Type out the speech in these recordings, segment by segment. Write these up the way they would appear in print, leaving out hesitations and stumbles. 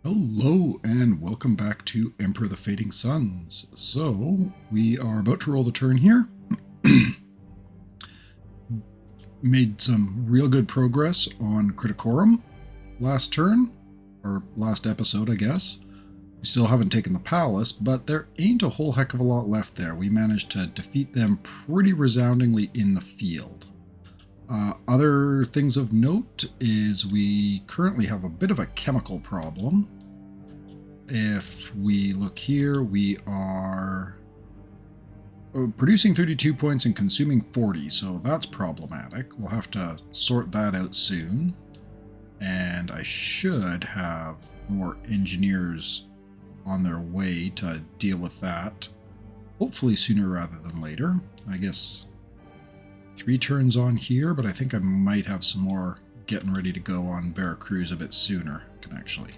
Hello and welcome back to Emperor the Fading Suns. So, we are about to roll the turn here. Made some real good progress on Criticorum last turn, or last episode, I guess. We still haven't taken the palace, but there ain't a whole heck of a lot left there. We managed to defeat them pretty resoundingly in the field. Other things of note is we currently have a bit of a chemical problem. If we look here, we are producing 32 points and consuming 40, so that's problematic. We'll have to sort that out soon. And I should have more engineers on their way to deal with that. Hopefully sooner rather than later. I guess 3 turns on here, but I think I might have some more getting ready to go on Veracruz a bit sooner. I can actually...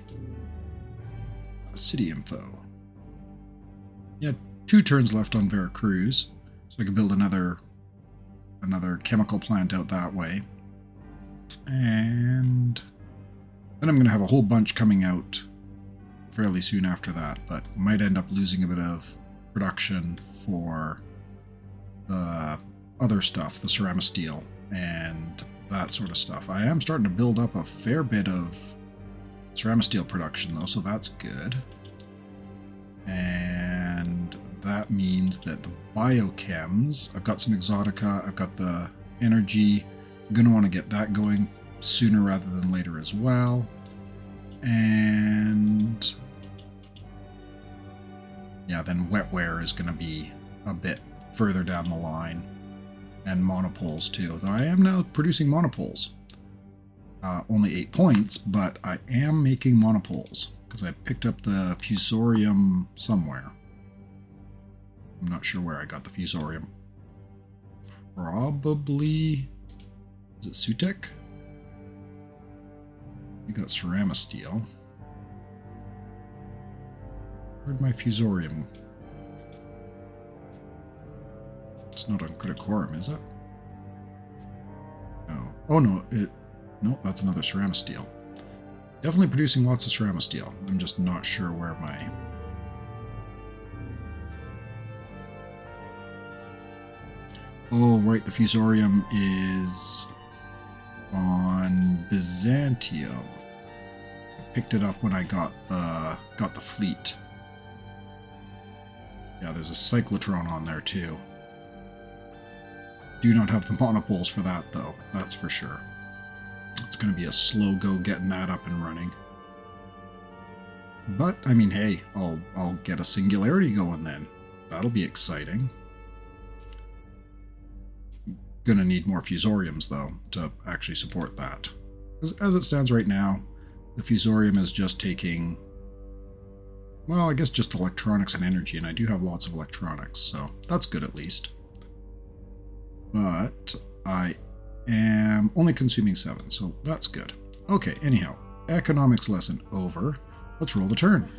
City info. Yeah, 2 turns left on Veracruz, so I can build another chemical plant out that way. And then I'm going to have a whole bunch coming out fairly soon after that, but might end up losing a bit of production for the other stuff, the ceramosteel and that sort of stuff. I am starting to build up a fair bit of ceramosteel production though, so that's good. And that means that the biochems, I've got some exotica, I've got the energy. I'm going to want to get that going sooner rather than later as well. And yeah, then wetware is going to be a bit further down the line. And monopoles too, though I am now producing monopoles. Only 8 points, but I am making monopoles because I picked up the fusorium somewhere. I'm not sure where I got the fusorium. Probably... Is it Sutek? I got ceramosteel. Where'd my fusorium? It's not on Criticorum, is it? No. Oh no, no, that's another ceramosteel. Definitely producing lots of ceramosteel. I'm just not sure where my... Oh, right, the fusorium is on Byzantium. I picked it up when I got the fleet. Yeah, there's a cyclotron on there too. Do not have the monopoles for that though, that's for sure. It's going to be a slow go getting that up and running. But, I mean, hey, I'll get a singularity going then. That'll be exciting. Gonna need more fusoriums, though, to actually support that. As it stands right now, the fusorium is just taking... Well, I guess just electronics and energy, and I do have lots of electronics, so that's good at least. But I am only consuming 7, so that's good. Okay, anyhow, economics lesson over. Let's roll the turn.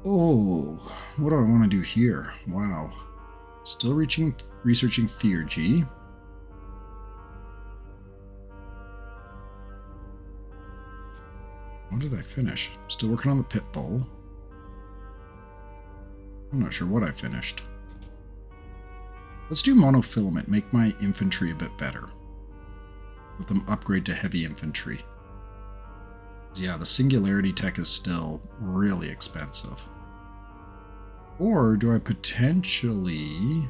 Oh, what do I want to do here? Wow. Still researching theurgy. What did I finish? Still working on the pit bull. I'm not sure what I finished. Let's do monofilament, make my infantry a bit better. Let them upgrade to heavy infantry. Yeah, the singularity tech is still really expensive. Or do I potentially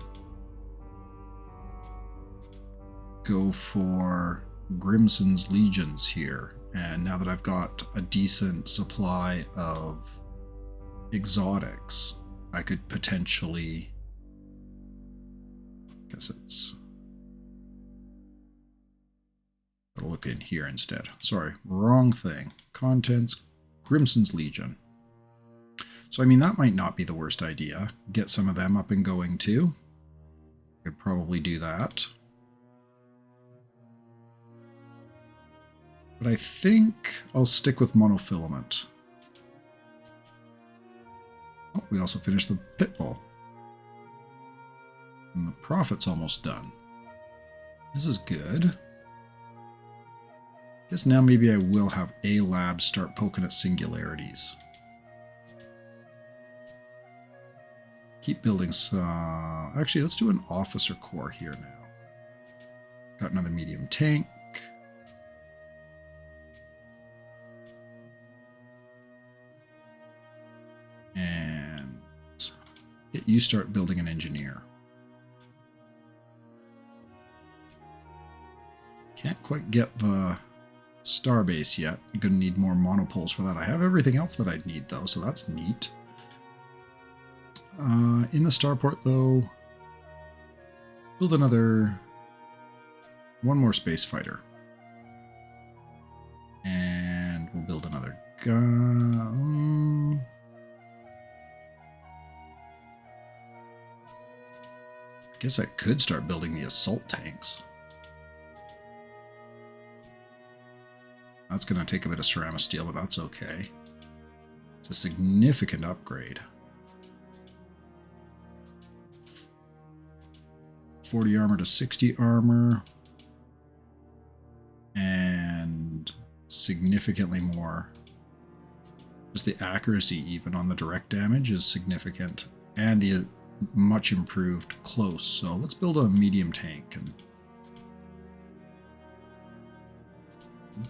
go for Grimson's Legions here? And now that I've got a decent supply of exotics, I could potentially... guess it's... I'll look in here instead. Sorry, wrong thing. Contents, Grimson's Legion. So, I mean, that might not be the worst idea. Get some of them up and going, too. Could probably do that. But I think I'll stick with monofilament. Oh, we also finished the pit bull. And the profit's almost done. This is good. Guess now maybe I will have a lab start poking at singularities. Keep building some... Actually, let's do an officer core here now. Got another medium tank. And you start building an engineer. Can't quite get the starbase yet. I'm going to need more monopoles for that. I have everything else that I'd need, though, so that's neat. In the starport, though, build one more space fighter. And we'll build another gun. I guess I could start building the assault tanks. That's going to take a bit of ceramic steel, but that's okay. It's a significant upgrade. 40 armor to 60 armor. And significantly more. Just the accuracy even on the direct damage is significant. And the much improved close. So let's build a medium tank and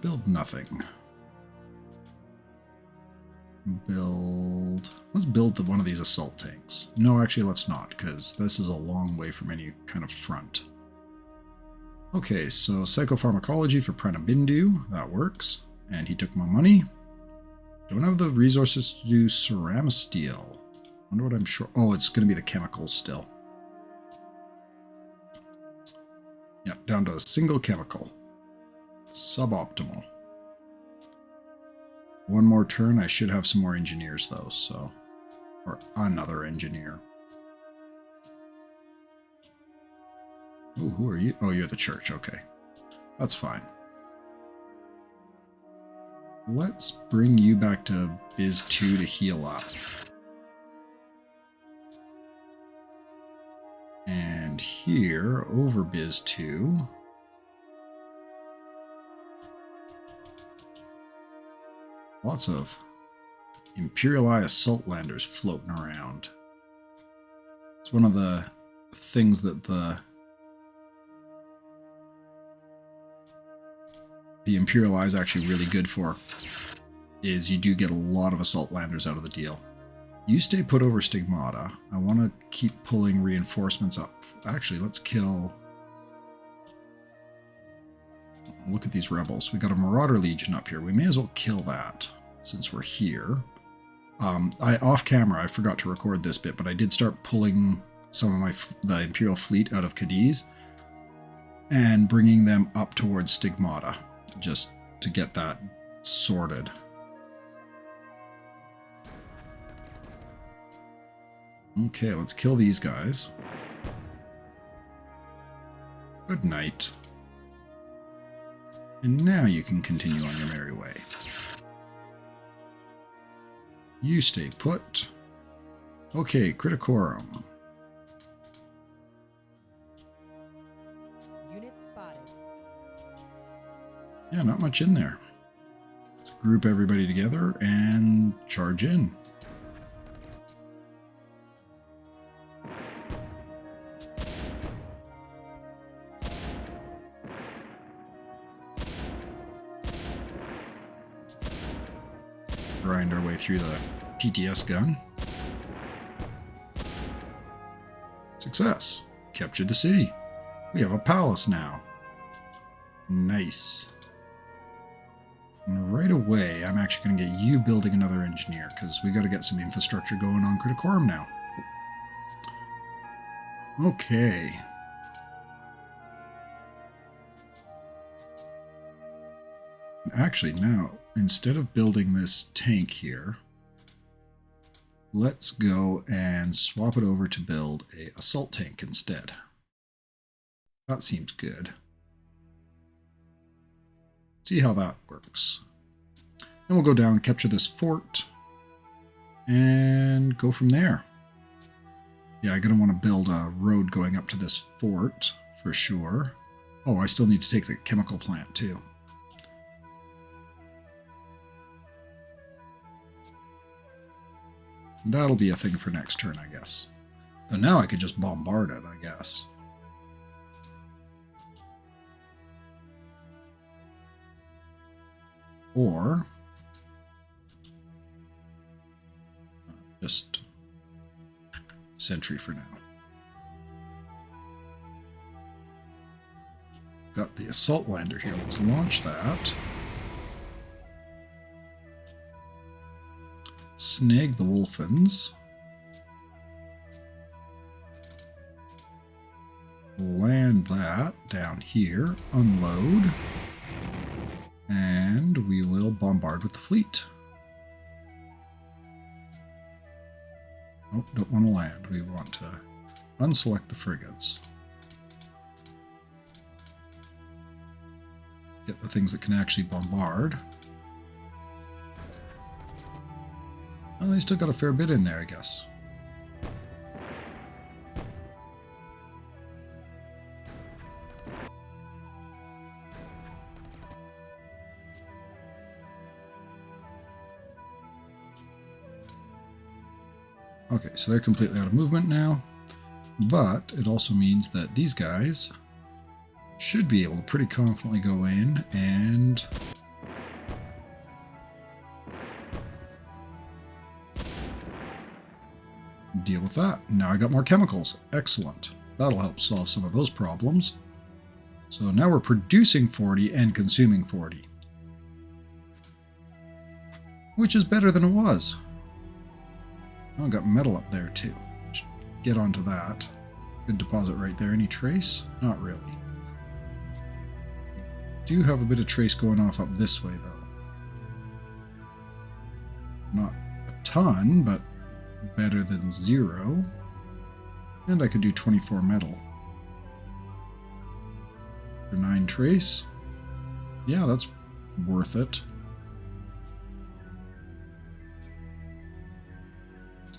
build nothing. Let's build one of these assault tanks. No, actually, let's not, because this is a long way from any kind of front. Okay, so psychopharmacology for Pranabindu. That works. And he took my money. Don't have the resources to do ceramasteel. Wonder what I'm sure. Oh, it's going to be the chemicals still. Yep, down to a single chemical. Suboptimal. One more turn. I should have some more engineers, though, so... Or another engineer. Ooh, who are you? Oh, you're the church. Okay. That's fine. Let's bring you back to Biz 2 to heal up. And here, over Biz 2... Lots of Imperial Eye Assault Landers floating around. It's one of the things that the Imperial Eye is actually really good for, is you do get a lot of Assault Landers out of the deal. You stay put over Stigmata. I want to keep pulling reinforcements up. Actually, let's kill... Look at these rebels. We got a Marauder Legion up here. We may as well kill that since we're here. Off camera, I forgot to record this bit, but I did start pulling some of the Imperial fleet out of Cadiz and bringing them up towards Stigmata, just to get that sorted. Okay, let's kill these guys. Good night. And now you can continue on your merry way. You stay put. Okay, Criticorum. Unit spotted. Yeah, not much in there. Let's group everybody together and charge in. Grind our way through the PTS gun. Success. Captured the city. We have a palace now. Nice. And right away, I'm actually going to get you building another engineer, because we got to get some infrastructure going on Criticorum now. Okay. Actually, now, instead of building this tank here, let's go and swap it over to build a assault tank instead. That seems good. See how that works. Then we'll go down, capture this fort, and go from there. Yeah, I'm going to want to build a road going up to this fort, for sure. Oh, I still need to take the chemical plant, too. That'll be a thing for next turn, I guess. Though now I could just bombard it, I guess. Or just sentry for now. Got the assault lander here. Let's launch that. Snag the Wolfens. Land that down here. Unload. And we will bombard with the fleet. Oh, don't want to land. We want to unselect the frigates. Get the things that can actually bombard. Oh, they still got a fair bit in there, I guess. Okay, so they're completely out of movement now, but it also means that these guys should be able to pretty confidently go in and deal with that. Now I got more chemicals. Excellent. That'll help solve some of those problems. So now we're producing 40 and consuming 40, which is better than it was. Oh, got metal up there too. Should get onto that. Good deposit right there. Any trace? Not really. Do have a bit of trace going off up this way though. Not a ton, but better than 0. And I could do 24 metal. For 9 trace. Yeah, that's worth it.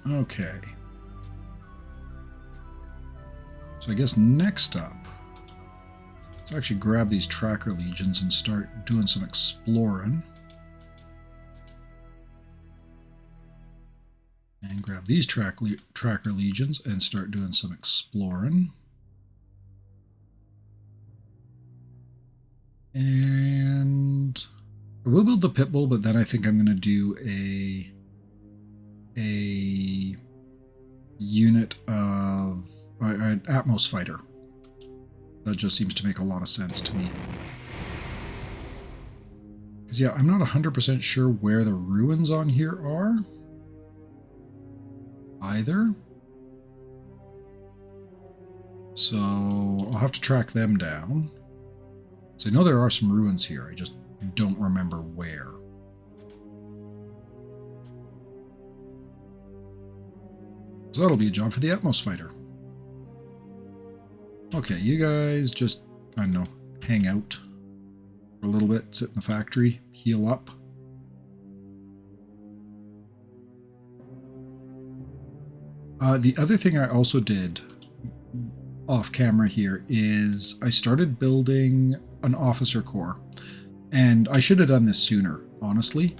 Okay. So I guess next up, let's actually grab these tracker legions and start doing some exploring. And grab these tracker legions and start doing some exploring. And I will build the pit bull, but then I think I'm going to do a unit of an Atmos fighter. That just seems to make a lot of sense to me. Because yeah, I'm not 100% sure where the ruins on here are either. So I'll have to track them down. So I know there are some ruins here, I just don't remember where. So that'll be a job for the Atmos fighter. Okay, you guys just, I don't know, hang out for a little bit, sit in the factory, heal up. The other thing I also did off camera here is I started building an officer corps. And I should have done this sooner, honestly.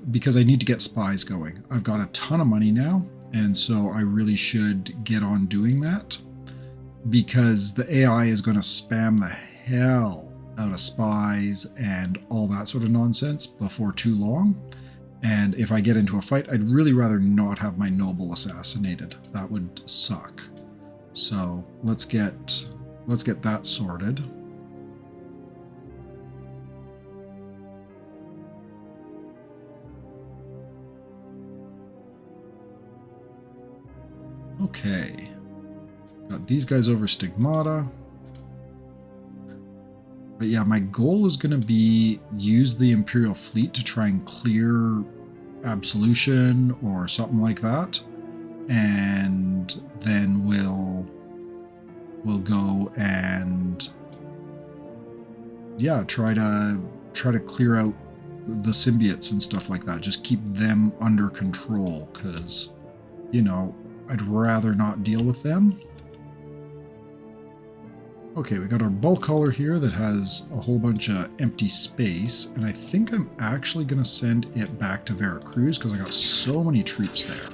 Because I need to get spies going. I've got a ton of money now, and so I really should get on doing that, because the AI is going to spam the hell out of spies and all that sort of nonsense before too long. And if I get into a fight, I'd really rather not have my noble assassinated. That would suck. So let's get that sorted. Okay, got these guys over Stigmata. But yeah, my goal is going to be use the Imperial fleet to try and clear Absolution or something like that. And then we'll go and yeah, try to clear out the symbiotes and stuff like that. Just keep them under control, because, you know, I'd rather not deal with them. Okay, we got our bulk hauler here that has a whole bunch of empty space, and I think I'm actually going to send it back to Veracruz because I got so many troops there.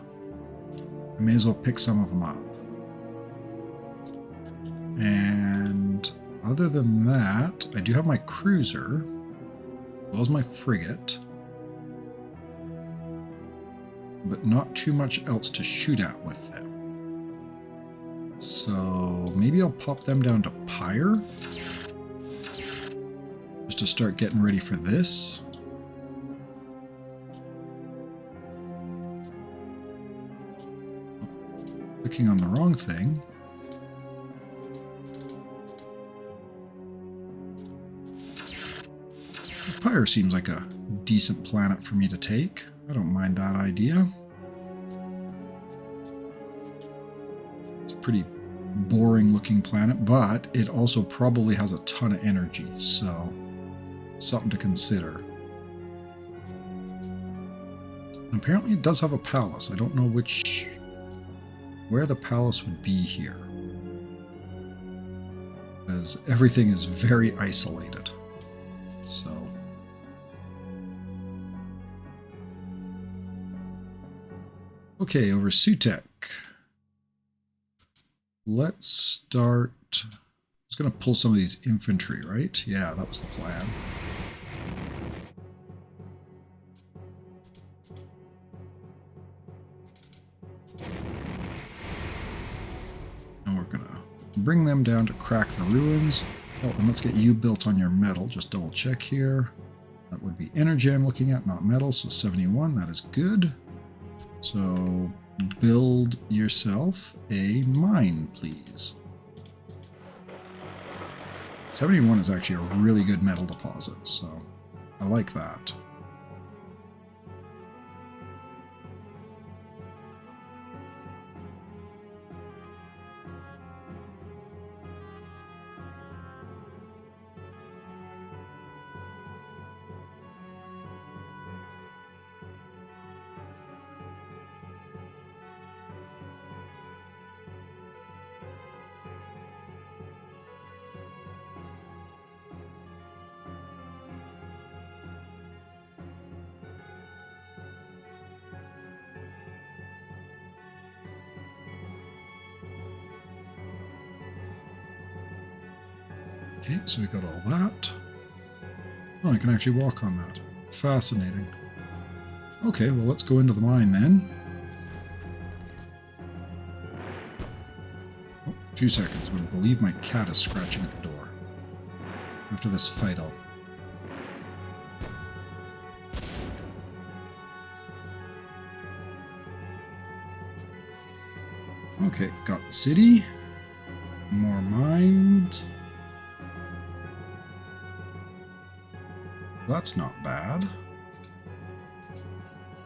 I may as well pick some of them up. And other than that, I do have my cruiser, as well as my frigate, but not too much else to shoot at with them. So maybe I'll pop them down to Pyre, just to start getting ready for this. Clicking on the wrong thing. Pyre seems like a decent planet for me to take. I don't mind that idea. It's a pretty boring looking planet, but it also probably has a ton of energy, so something to consider. And apparently it does have a palace. I don't know where the palace would be here, because everything is very isolated. So okay, over Sutek. Let's start. I was going to pull some of these infantry, right? Yeah, that was the plan. And we're going to bring them down to crack the ruins. Oh, and let's get you built on your metal. Just double check here. That would be energy I'm looking at, not metal. So 71, that is good. So build yourself a mine, please. 71 is actually a really good metal deposit, so I like that. Okay, so we got all that. Oh, I can actually walk on that. Fascinating. Okay, well, let's go into the mine then. Oh, 2 seconds, but I believe my cat is scratching at the door. After this fight, I'll... Okay, got the city. More mines. That's not bad.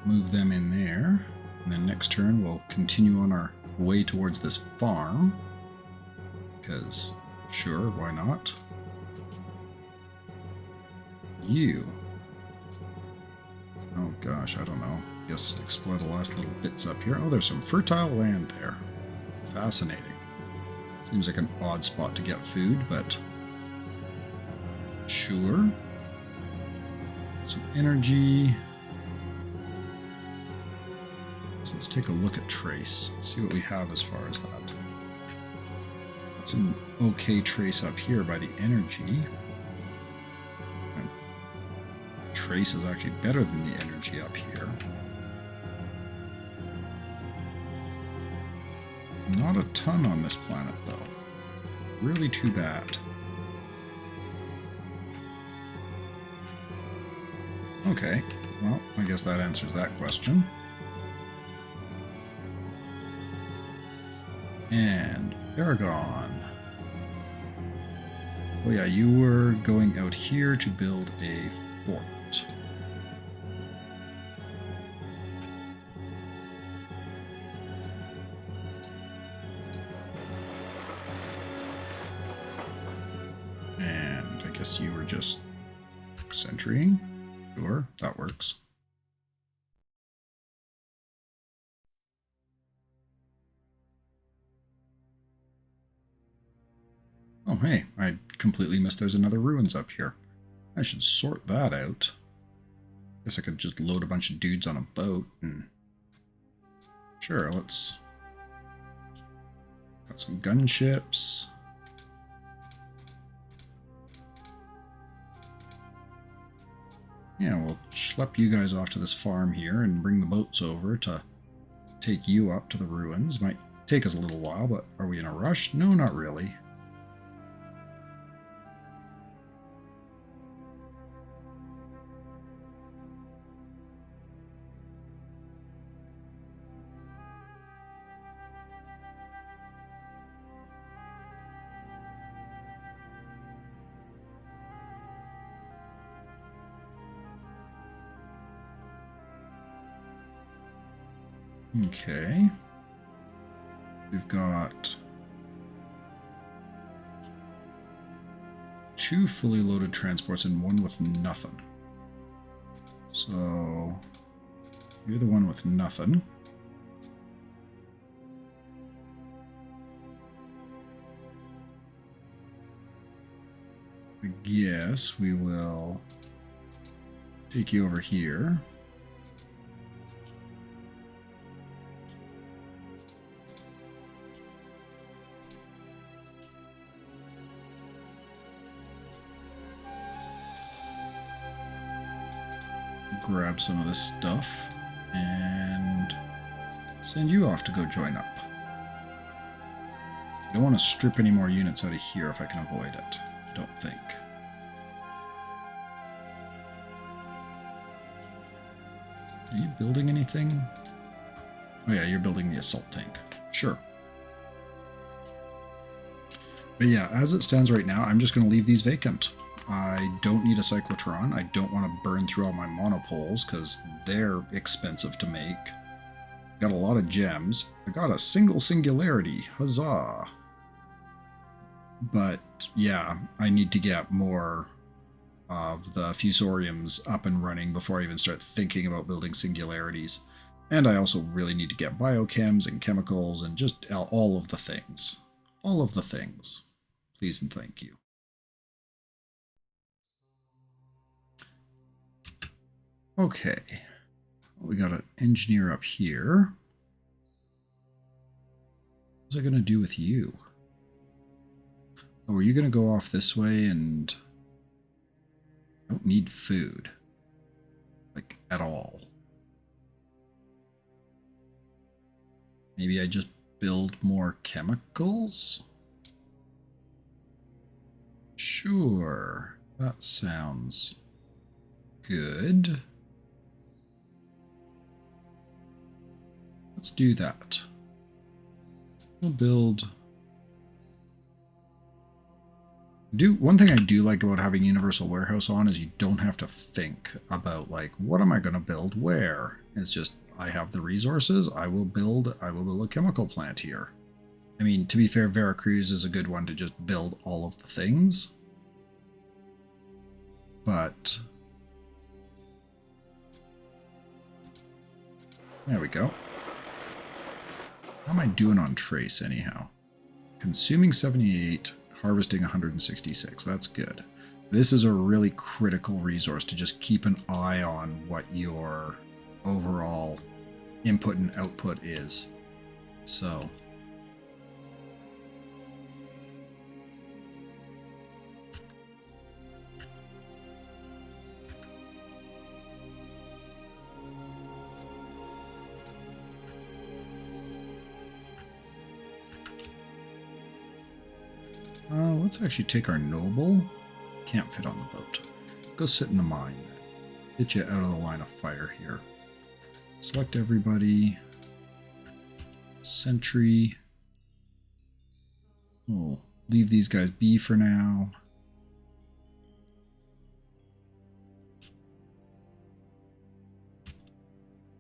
Move them in there. And then next turn we'll continue on our way towards this farm. Because, sure, why not? You. Oh gosh, I don't know. Guess explore the last little bits up here. Oh, there's some fertile land there. Fascinating. Seems like an odd spot to get food, but sure. Some energy. So let's take a look at trace. See what we have as far as that. Got some okay trace up here by the energy. And trace is actually better than the energy up here. Not a ton on this planet, though. Really too bad. Okay, well, I guess that answers that question. And Aragon. Oh yeah, you were going out here to build a fort. And I guess you were just sentrying. Sure, that works. Oh, hey, I completely missed there's another ruins up here. I should sort that out. Guess I could just load a bunch of dudes on a boat and... Sure, let's... Got some gunships. Yeah, we'll schlep you guys off to this farm here and bring the boats over to take you up to the ruins. Might take us a little while, but are we in a rush? No, not really. Okay. We've got 2 fully loaded transports and 1 with nothing. So you're the one with nothing. I guess we will take you over here. Grab some of this stuff and send you off to go join up. So I don't want to strip any more units out of here if I can avoid it. Don't think. Are you building anything? Oh yeah, you're building the assault tank. Sure. But yeah, as it stands right now, I'm just going to leave these vacant. I don't need a cyclotron. I don't want to burn through all my monopoles because they're expensive to make. Got a lot of gems. I got a single singularity. Huzzah! But yeah, I need to get more of the fusoriums up and running before I even start thinking about building singularities. And I also really need to get biochems and chemicals and just all of the things. All of the things. Please and thank you. Okay, we got an engineer up here. What's I going to do with you? Oh, are you going to go off this way and... I don't need food. Like, at all. Maybe I just build more chemicals? Sure, that sounds good. Let's do that. We'll build... One thing I do like about having Universal Warehouse on is you don't have to think about, like, what am I going to build where? It's just, I have the resources, I will build a chemical plant here. I mean, to be fair, Veracruz is a good one to just build all of the things. But... there we go. How am I doing on trace, anyhow? Consuming 78, harvesting 166. That's good. This is a really critical resource to just keep an eye on what your overall input and output is. So... let's actually take our noble. Can't fit on the boat. Go sit in the mine. Get you out of the line of fire here. Select everybody. Sentry. We'll leave these guys be for now.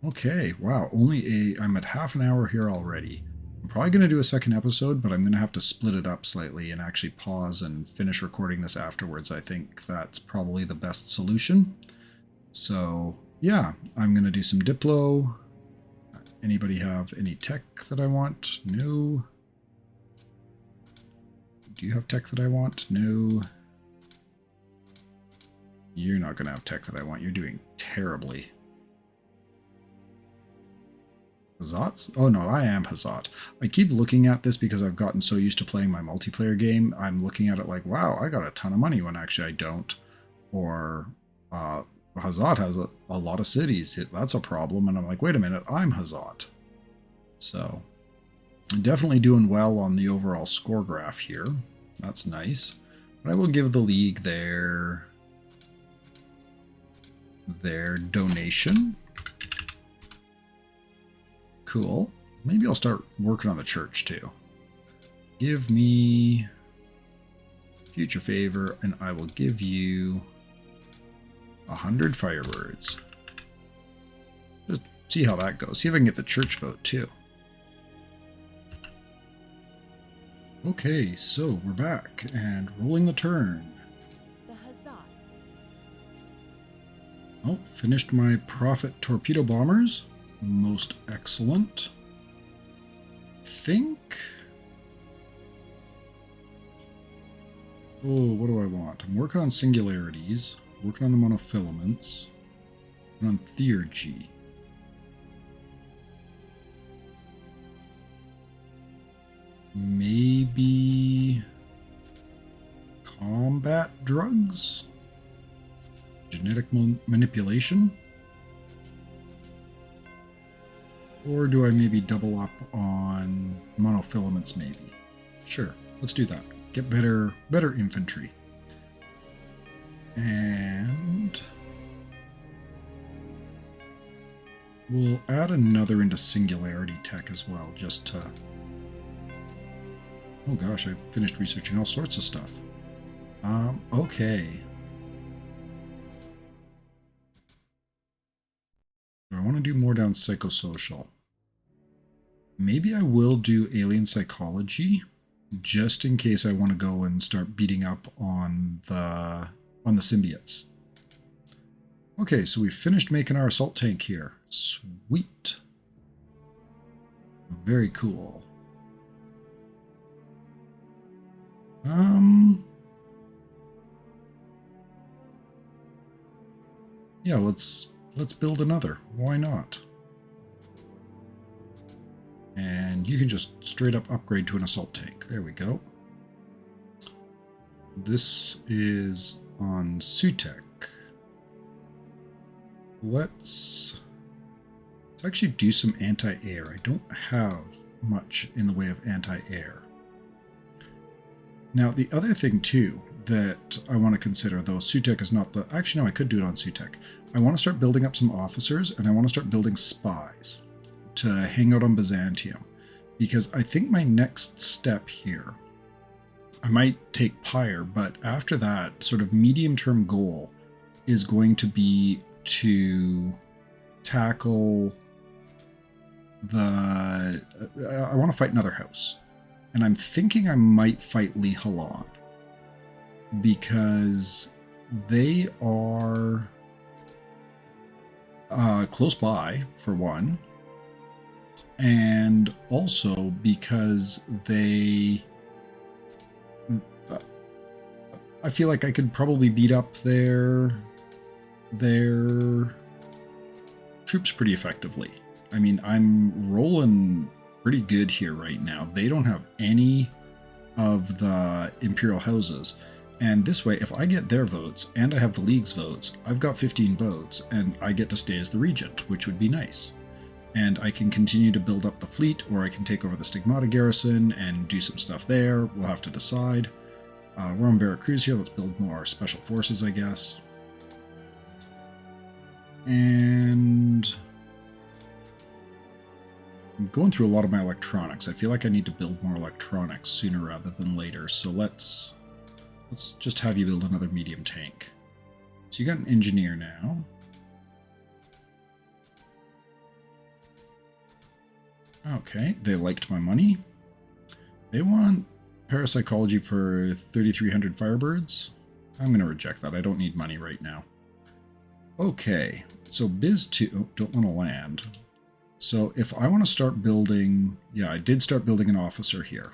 Okay, wow, I'm at half an hour here already. I'm probably going to do a second episode, but I'm going to have to split it up slightly and actually pause and finish recording this afterwards. I think that's probably the best solution. So, yeah, I'm going to do some Diplo. Anybody have any tech that I want? No. Do you have tech that I want? No. You're not going to have tech that I want. You're doing terribly. Hazats? Oh no, I am Hazat. I keep looking at this because I've gotten so used to playing my multiplayer game. I'm looking at it like, wow, I got a ton of money when actually I don't. Or Hazat has a lot of cities. That's a problem. And I'm like, wait a minute, I'm Hazat. So, definitely doing well on the overall score graph here. That's nice. But I will give the league their donation. Cool. Maybe I'll start working on the church too. Give me future favor, and I will give you 100 Firebirds. Just see how that goes. See if I can get the church vote too. Okay, so we're back and rolling the turn. The Hazat. Oh, finished my Prophet torpedo bombers. Most excellent. Think. Oh, what do I want? I'm working on singularities, working on the monofilaments, and on theurgy. Maybe combat drugs? Genetic manipulation? Or do I maybe double up on monofilaments maybe? Sure, let's do that. Get better infantry. And we'll add another into singularity tech as well, just to... Oh gosh, I finished researching all sorts of stuff. Okay. I want to do more down psychosocial. Maybe I will do alien psychology, just in case I want to go and start beating up on the symbiotes. Okay, so we finished making our assault tank here. Sweet. Very cool. Yeah, let's build another. Why not? And you can just straight up upgrade to an assault tank. There we go. This is on Sutek. Let's actually do some anti-air. I don't have much in the way of anti-air. Now, the other thing too that I want to consider, though Sutek is not the... Actually, no, I could do it on Sutek. I want to start building up some officers, and I want to start building spies to hang out on Byzantium. Because I think my next step here, I might take Pyre, but after that, sort of medium-term goal is going to be to tackle the... I want to fight another house. And I'm thinking I might fight Li Halan, because they are close by, for one, and also because they... I feel like I could probably beat up their troops pretty effectively. I mean, I'm rolling pretty good here right now. They don't have any of the imperial houses, and this way, if I get their votes and I have the League's votes, I've got 15 votes and I get to stay as the regent, which would be nice. And I can continue to build up the fleet, or I can take over the Stigmata garrison and do some stuff there. We'll have to decide. We're on Veracruz here. Let's build more special forces, I guess. And I'm going through a lot of my electronics. I feel like I need to build more electronics sooner rather than later. So let's just have you build another medium tank. So you got an engineer now. Okay, they liked my money. They want parapsychology for 3,300 Firebirds. I'm going to reject that. I don't need money right now. Okay, so Biz 2, don't want to land. So if I want to start building, yeah, I did start building an officer here.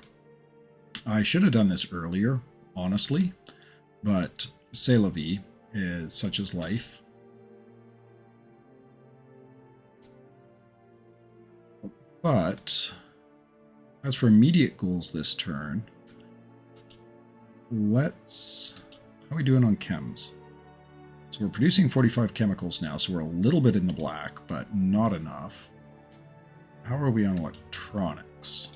I should have done this earlier, honestly, but c'est la vie, is such as life. But as for immediate goals this turn, let's... How are we doing on chems? So we're producing 45 chemicals now, so we're a little bit in the black, but not enough. How are we on electronics?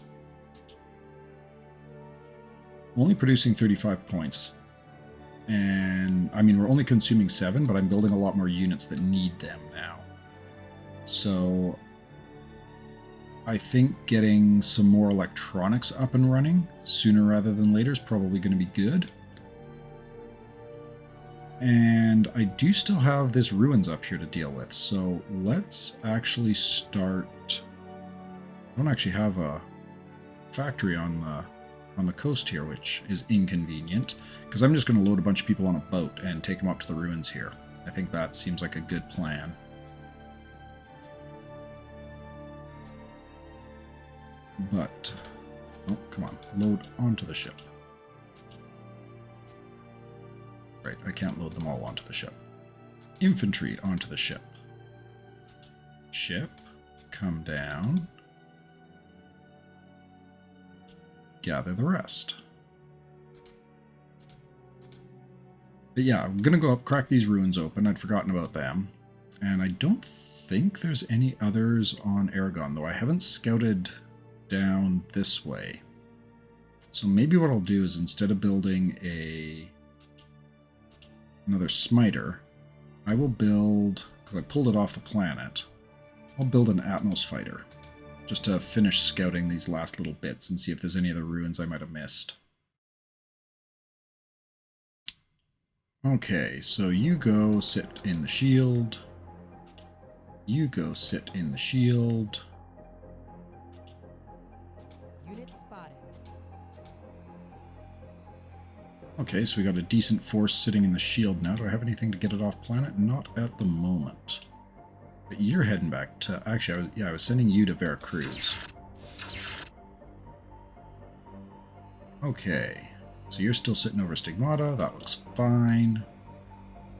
Only producing 35 points. And, I mean, we're only consuming 7, but I'm building a lot more units that need them now. So I think getting some more electronics up and running sooner rather than later is probably going to be good. And I do still have this ruins up here to deal with, so let's actually start... I don't actually have a factory on the coast here, which is inconvenient, because I'm just going to load a bunch of people on a boat and take them up to the ruins here. I think that seems like a good plan. But, oh, come on, load onto the ship. Right, I can't load them all onto the ship. Infantry onto the ship. Ship, come down. Gather the rest. But yeah, I'm going to go up, crack these ruins open. I'd forgotten about them. And I don't think there's any others on Aragon, though I haven't scouted down this way. So maybe what I'll do is instead of building another smiter, I will build, because I pulled it off the planet, I'll build an Atmos fighter. Just to finish scouting these last little bits and see if there's any other ruins I might have missed. Okay, so you go sit in the shield. You go sit in the shield. Unit spotted. Okay, so we got a decent force sitting in the shield now. Do I have anything to get it off planet? Not at the moment. But you're heading back to... Actually, I was sending you to Veracruz. Okay. So you're still sitting over Stigmata. That looks fine.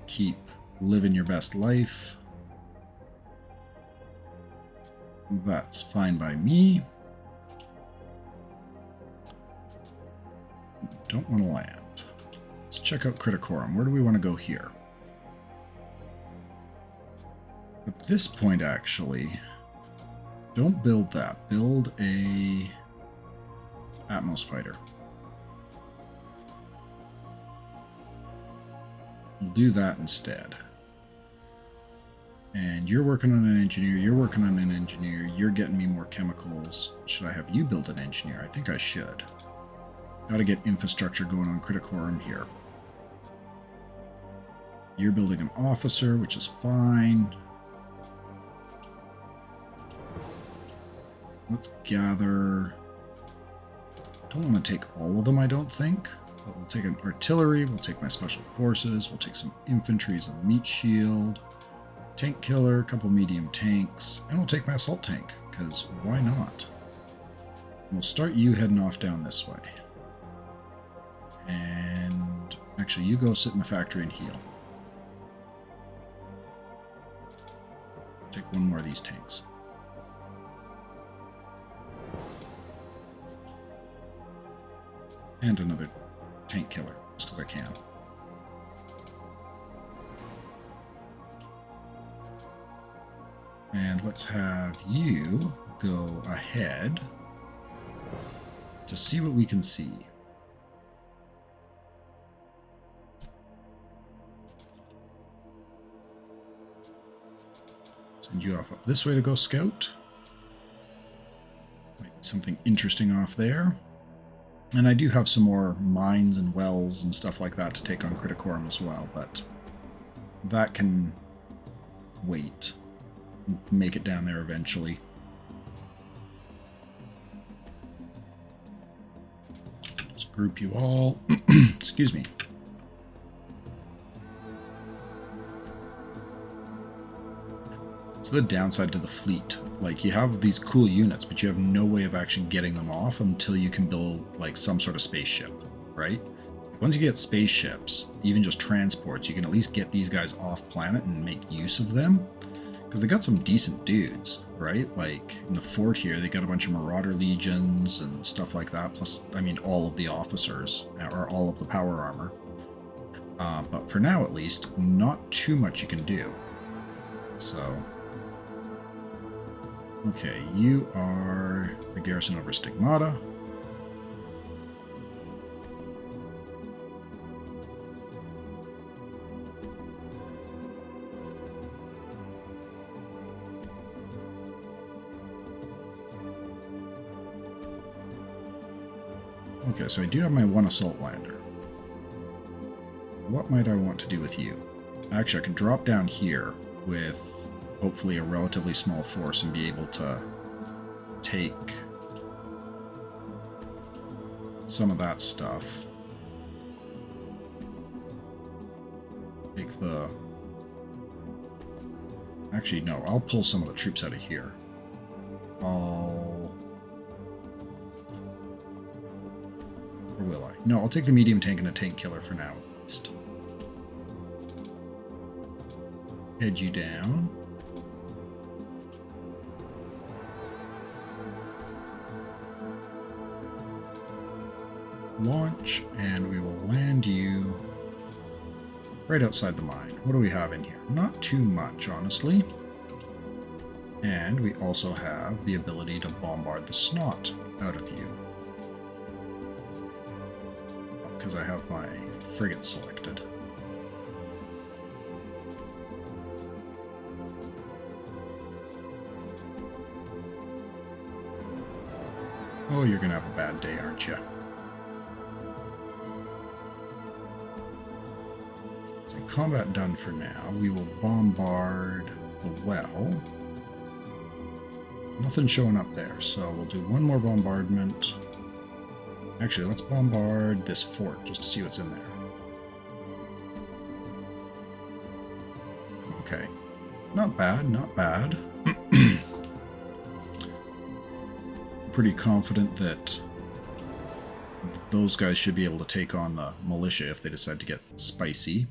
Keep living your best life. That's fine by me. Don't want to land. Let's check out Criticorum. Where do we want to go here? At this point, actually, don't build that. Build a Atmos fighter. We'll do that instead. And you're working on an engineer, you're working on an engineer, you're getting me more chemicals. Should I have you build an engineer? I think I should. Gotta get infrastructure going on Criticorum here. You're building an officer, which is fine. Let's gather... Don't want to take all of them, I don't think. But we'll take an artillery, we'll take my special forces, we'll take some infantry as a meat shield, tank killer, a couple medium tanks, and we'll take my assault tank, because why not? We'll start you heading off down this way. And actually, you go sit in the factory and heal. Take one more of these tanks. And another tank killer, just because I can. And let's have you go ahead to see what we can see. Send you off up this way to go scout. Might be something interesting off there. And I do have some more mines and wells and stuff like that to take on Criticorum as well, but that can wait. Make it down there eventually. Just group you all. Excuse me. the downside to the fleet. Like, you have these cool units, but you have no way of actually getting them off until you can build, like, some sort of spaceship, right? Once you get spaceships, even just transports, you can at least get these guys off planet and make use of them. Because they got some decent dudes, right? Like, in the fort here, they got a bunch of Marauder Legions and stuff like that. Plus, I mean, all of the officers, or all of the power armor. But for now, at least, not too much you can do. So... okay, you are the garrison over Stigmata. Okay, so I do have my one assault lander. What might I want to do with you? Actually, I could drop down here with hopefully a relatively small force and be able to take some of that stuff. Take the... actually, no, I'll pull some of the troops out of here. Or will I? No, I'll take the medium tank and a tank killer for now, at least. Head you down. Launch, and we will land you right outside the mine. What do we have in here? Not too much, honestly. And we also have the ability to bombard the snot out of you. Because I have my frigate selected. Oh, you're gonna have a bad day, aren't you? So combat done for now. We will bombard the well. Nothing showing up there, so we'll do one more bombardment. Actually, let's bombard this fort just to see what's in there. Okay. Not bad, not bad. Pretty confident that those guys should be able to take on the militia if they decide to get spicy.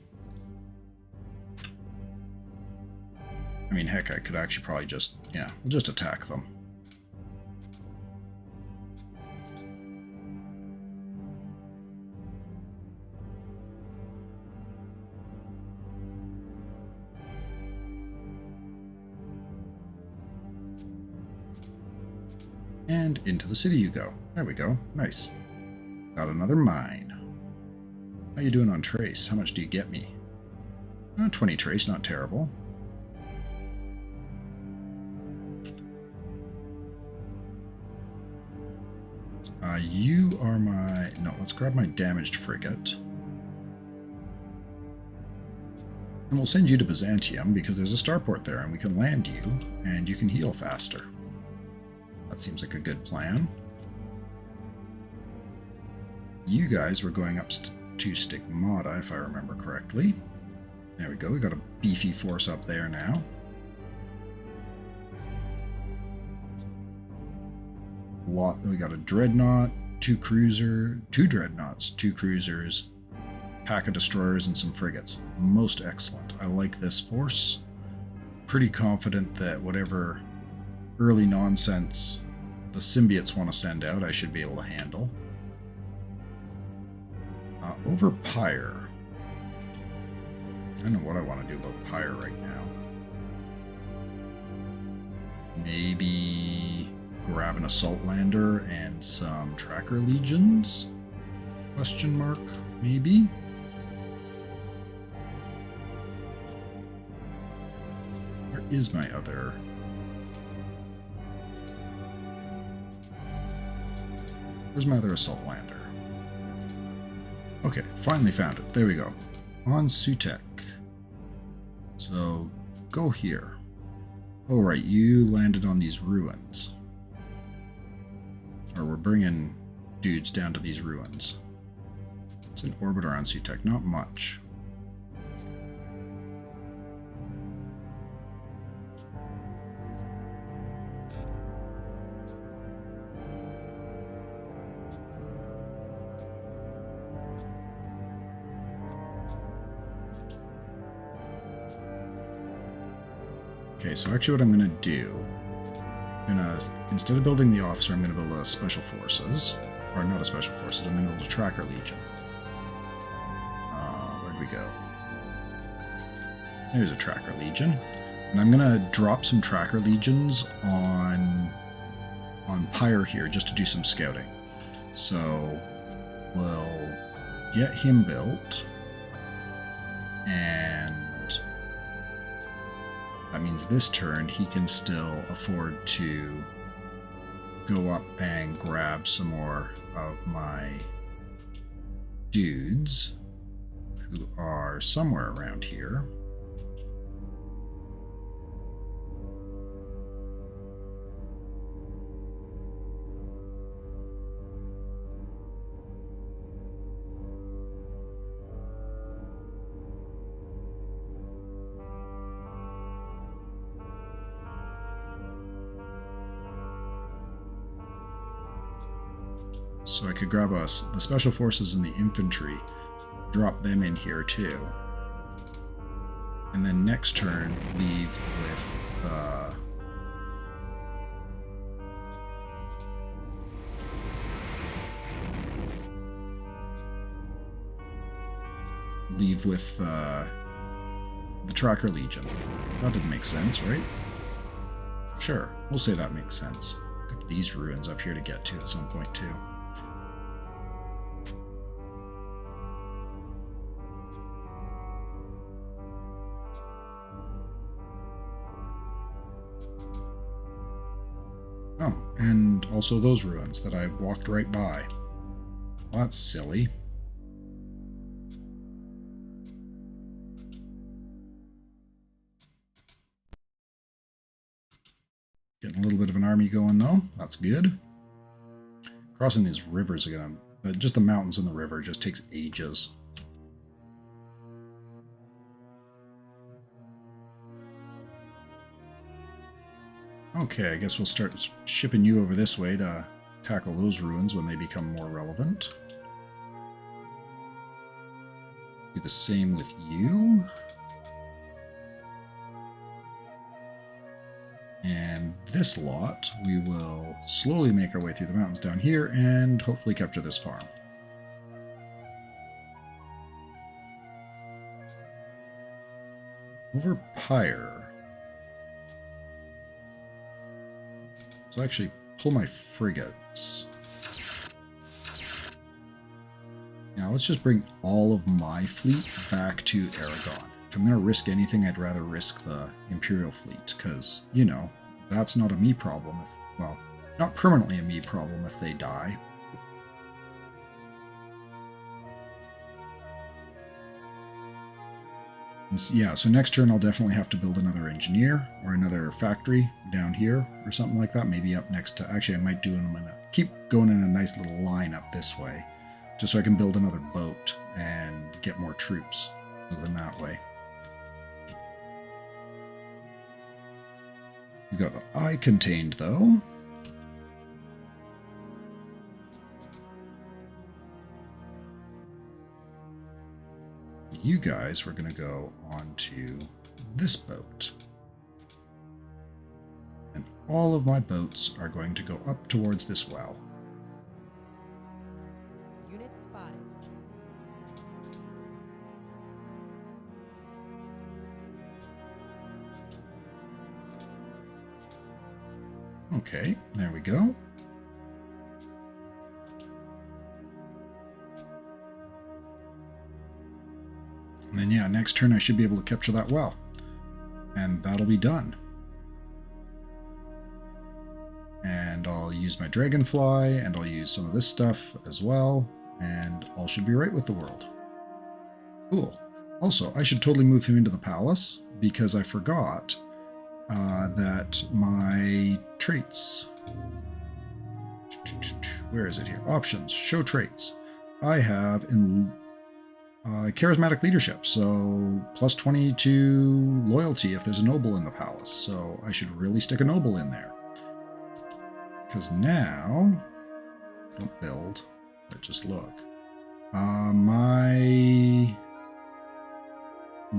I mean, heck, I could actually probably just, yeah, we'll just attack them. And into the city you go. There we go. Nice. Got another mine. How you doing on trace? How much do you get me? 20 trace, not terrible. You are my... no, let's grab my damaged frigate. And we'll send you to Byzantium because there's a starport there and we can land you and you can heal faster. That seems like a good plan. You guys were going up to Stigmata, if I remember correctly. There we go, we got a beefy force up there now. We got a dreadnought, two dreadnoughts, two cruisers, pack of destroyers, and some frigates. Most excellent. I like this force. Pretty confident that whatever early nonsense the symbiotes want to send out, I should be able to handle. Over Pyre. I don't know what I want to do about Pyre right now. Maybe grab an assault lander and some tracker legions? Question mark, maybe? Where is my other... where's my other assault lander? Okay, finally found it. There we go. On Sutek. So, go here. Oh right, you landed on these ruins. Or we're bringing dudes down to these ruins. It's an orbiter on Sutek, not much. Okay, so actually what I'm going to do, instead of building the officer, I'm going to build a special forces. Or not a special forces, I'm going to build a tracker legion. Where'd we go? There's a tracker legion. And I'm going to drop some tracker legions on Pyre here just to do some scouting. So we'll get him built. And that means this turn he can still afford to go up and grab some more of my dudes who are somewhere around here. So I could grab the special forces and the infantry, drop them in here too. And then next turn, leave with the Tracker Legion. That didn't make sense, right? Sure, we'll say that makes sense. Got these ruins up here to get to at some point too. Oh, and also those ruins that I walked right by. Well, that's silly. Getting a little bit of an army going though. That's good. Crossing these rivers again. Just the mountains and the river just takes ages. Okay, I guess we'll start shipping you over this way to tackle those ruins when they become more relevant. Do the same with you. And this lot, we will slowly make our way through the mountains down here and hopefully capture this farm. Over Pyre. So actually pull my frigates. Now let's just bring all of my fleet back to Aragon. If I'm going to risk anything, I'd rather risk the Imperial fleet, because, you know, that's not a me problem. Well, not permanently a me problem if they die. Yeah, so next turn I'll definitely have to build another engineer or another factory down here or something like that. Maybe up next to... Actually, I might do them keep going in a nice little line up this way, just so I can build another boat and get more troops moving that way. We got the eye contained, though. You guys were going to go onto this boat. And all of my boats are going to go up towards this well. Unit spotted. Okay, there we go. And then, yeah, next turn I should be able to capture that well. And that'll be done. And I'll use my dragonfly, and I'll use some of this stuff as well, and all should be right with the world. Cool. Also, I should totally move him into the palace, because I forgot that my traits... Where is it here? Options. Show traits. I have in charismatic leadership, so plus 20 to loyalty if there's a noble in the palace. So I should really stick a noble in there. Because now... Don't build, but just look. My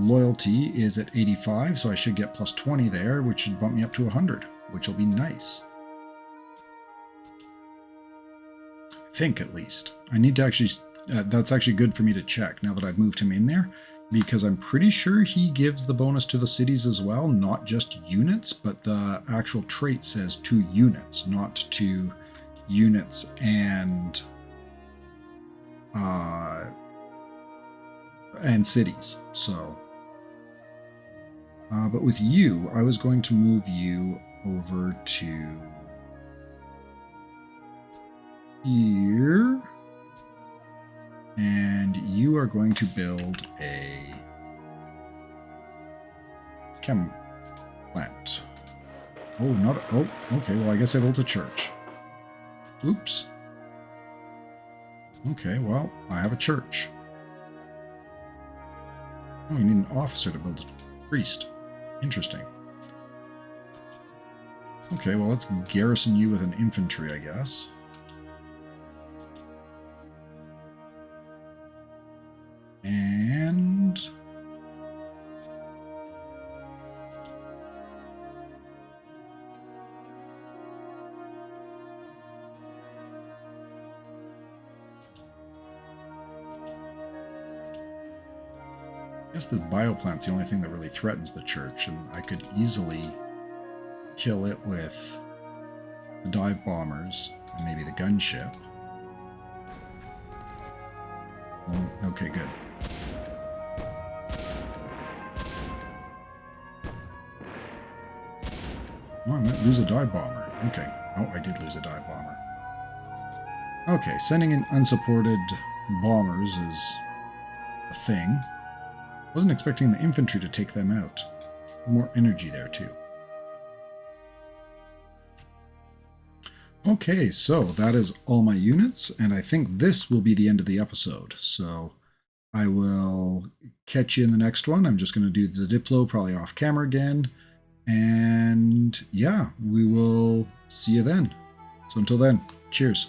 loyalty is at 85, so I should get plus 20 there, which should bump me up to 100, which will be nice. I think, at least. I need to actually... that's actually good for me to check now that I've moved him in there, because I'm pretty sure he gives the bonus to the cities as well, not just units, but the actual trait says to units, not to units and cities. So, but with you, I was going to move you over to here, and you are going to build a chem plant. Oh, not, oh, okay, well, I guess I built a church. Oops. Okay, well, I have a church. Oh, you need an officer to build a priest. Interesting. Okay, well, let's garrison you with an infantry, I guess. And... I guess this bioplant's the only thing that really threatens the church, and I could easily kill it with the dive bombers and maybe the gunship. Okay, good. Oh, I might lose a dive bomber. Okay. Oh, I did lose a dive bomber. Okay, sending in unsupported bombers is a thing. Wasn't expecting the infantry to take them out. More energy there, too. Okay, so that is all my units, and I think this will be the end of the episode. So I will catch you in the next one. I'm just going to do the Diplo, probably off camera again. And yeah, we will see you then. So until then, cheers.